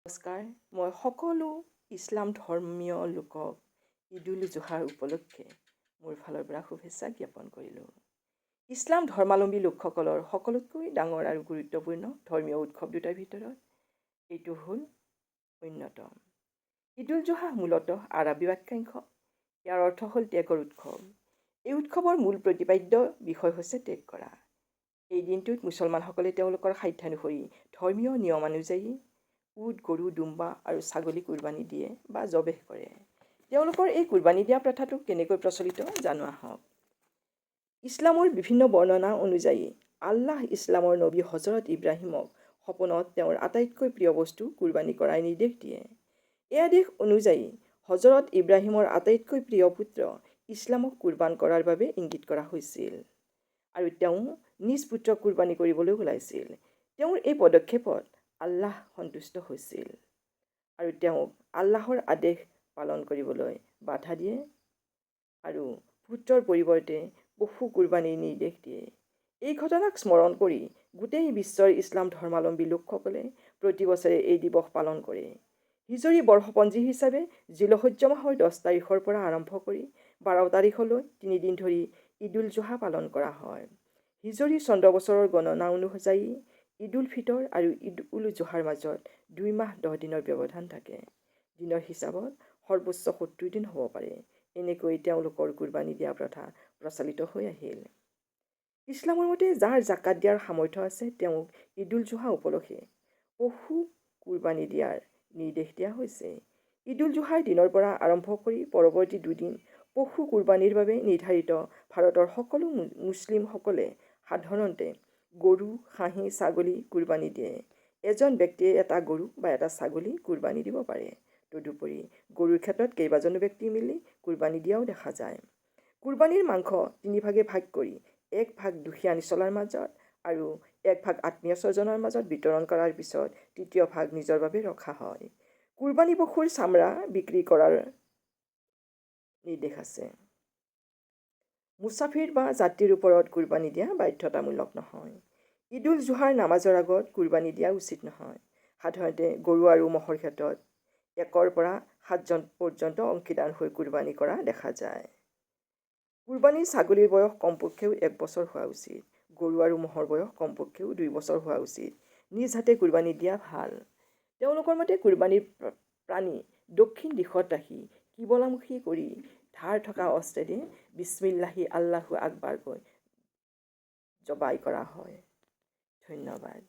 নমস্কাৰ, মই সকলো ইছলাম ধৰ্মীয় লোকক ঈদুল জোহাৰ উপলক্ষে মোৰ ফালৰ পৰা শুভেচ্ছা জ্ঞাপন কৰিলোঁ। ইছলাম ধৰ্মাৱলম্বী লোকসকলৰ সকলোতকৈ ডাঙৰ আৰু গুৰুত্বপূৰ্ণ ধৰ্মীয় উৎসৱ দুটাৰ ভিতৰত এইটো হ'ল অন্যতম। ঈদুল জোহা মূলতঃ আৰবী বাক্যাংশ। ইয়াৰ অৰ্থ হ'ল ত্যাগৰ উৎসৱ। এই উৎসৱৰ মূল প্ৰতিপাদ্য বিষয় হৈছে ত্যাগ কৰা। এই দিনটোত মুছলমানসকলে তেওঁলোকৰ সাধ্যানুসৰি ধৰ্মীয় নিয়মানুযায়ী উট, গৰু, দুম্বা আৰু ছাগলী কুৰবানী দিয়ে বা জবেহ কৰে। তেওঁলোকৰ এই কুৰবানী দিয়া প্ৰথাটো কেনেকৈ প্ৰচলিত জানো আহক। ইছলামৰ বিভিন্ন বৰ্ণনা অনুযায়ী আল্লাহ ইছলামৰ নবী হজৰত ইব্ৰাহিমক সপোনত তেওঁৰ আটাইতকৈ প্ৰিয় বস্তু কুৰবানী কৰাৰ নিৰ্দেশ দিয়ে। এই আদেশ অনুযায়ী হজৰত ইব্ৰাহিমৰ আটাইতকৈ প্ৰিয় পুত্ৰ ইছলামক কুৰবান কৰাৰ বাবে ইংগিত কৰা হৈছিল আৰু তেওঁ নিজ পুত্ৰক কুৰবানী কৰিবলৈ ওলাইছিল। তেওঁৰ এই পদক্ষেপত আল্লাহ সন্তুষ্ট হৈছিল আৰু তেওঁক আল্লাহৰ আদেশ পালন কৰিবলৈ বাধা দিয়ে আৰু পুত্ৰৰ পৰিৱৰ্তে পশু কুৰবানীৰ নিৰ্দেশ দিয়ে। এই ঘটনাক স্মৰণ কৰি গোটেই বিশ্বৰ ইছলাম ধৰ্মাৱলম্বী লোকসকলে প্ৰতি বছৰে এই দিৱস পালন কৰে। হিজৰী বৰ্ষপঞ্জী হিচাপে জিলহজ্জা মাহৰ 10 তাৰিখৰ পৰা আৰম্ভ কৰি 12 তাৰিখলৈ 3 দিন ধৰি ঈদুল জোহা পালন কৰা হয়। হিজৰী চন্দ্ৰ বছৰৰ গণনা অনুযায়ী ঈদুল ফিতৰ আৰু ঈদ উল জোহাৰ মাজত 2 মাহ 10 দিনৰ ব্যৱধান থাকে। দিনৰ হিচাপত সৰ্বোচ্চ 70 দিন হ'ব পাৰে। এনেকৈ তেওঁলোকৰ কুৰবানী দিয়া প্ৰথা প্ৰচলিত হৈ আহিল। ইছলামৰ মতে যাৰ জাকাত দিয়াৰ সামৰ্থ্য আছে তেওঁক ঈদুল জোহা উপলক্ষে পশু কুৰবানী দিয়াৰ নিৰ্দেশ দিয়া হৈছে। ঈদুল জোহাৰ দিনৰ পৰা আৰম্ভ কৰি পৰৱৰ্তী 2 দিন পশু কুৰবানীৰ বাবে নিৰ্ধাৰিত ভাৰতৰ সকলো মুছলিমসকলে সাধাৰণতে গৰু, খাহী, ছাগলী কুৰবানী দিয়ে। এজন ব্যক্তিয়ে এটা গৰু বা এটা ছাগলী কুৰবানী দিব পাৰে। তদুপৰি গৰুৰ ক্ষেত্ৰত কেইবাজনো ব্যক্তি মিলি কুৰবানী দিয়াও দেখা যায়। কুৰবানীৰ মাংস 3 ভাগে ভাগ কৰি 1 ভাগ দুখীয়া নিচলাৰ মাজত আৰু 1 ভাগ আত্মীয় স্বজনৰ মাজত বিতৰণ কৰাৰ পিছত 3য় ভাগ নিজৰ বাবে ৰখা হয়। কুৰবানী পশুৰ চামৰা বিক্ৰী কৰাৰ নিৰ্দেশ আছে। মুছাফিৰ বা যাত্ৰীৰ ওপৰত কুৰবানী দিয়া বাধ্যতামূলক নহয়। ঈদুল জোহাৰ নামাজৰ আগত কুৰবানী দিয়া উচিত নহয়। সাধাৰণতে গৰু আৰু ম'হৰ ক্ষেত্ৰত 1ৰ পৰা 7জন পৰ্যন্ত অংশীদাৰ হৈ কুৰবানী কৰা দেখা যায়। কুৰবানীৰ ছাগলীৰ বয়স কমপক্ষেও 1 বছৰ হোৱা উচিত। গৰু আৰু ম'হৰ বয়স কমপক্ষেও 2 বছৰ হোৱা উচিত। নিজ হাতে কুৰবানী দিয়া ভাল। তেওঁলোকৰ মতে কুৰবানীৰ প্ৰাণী দক্ষিণ দিশত ৰাখি কিবলামুখী কৰি ধাৰ থকা অস্ত্ৰেৰে বিস্মিল্লাহি আল্লাহু আকবাৰকৈ জবাই কৰা হয়। ধন্যবাদ।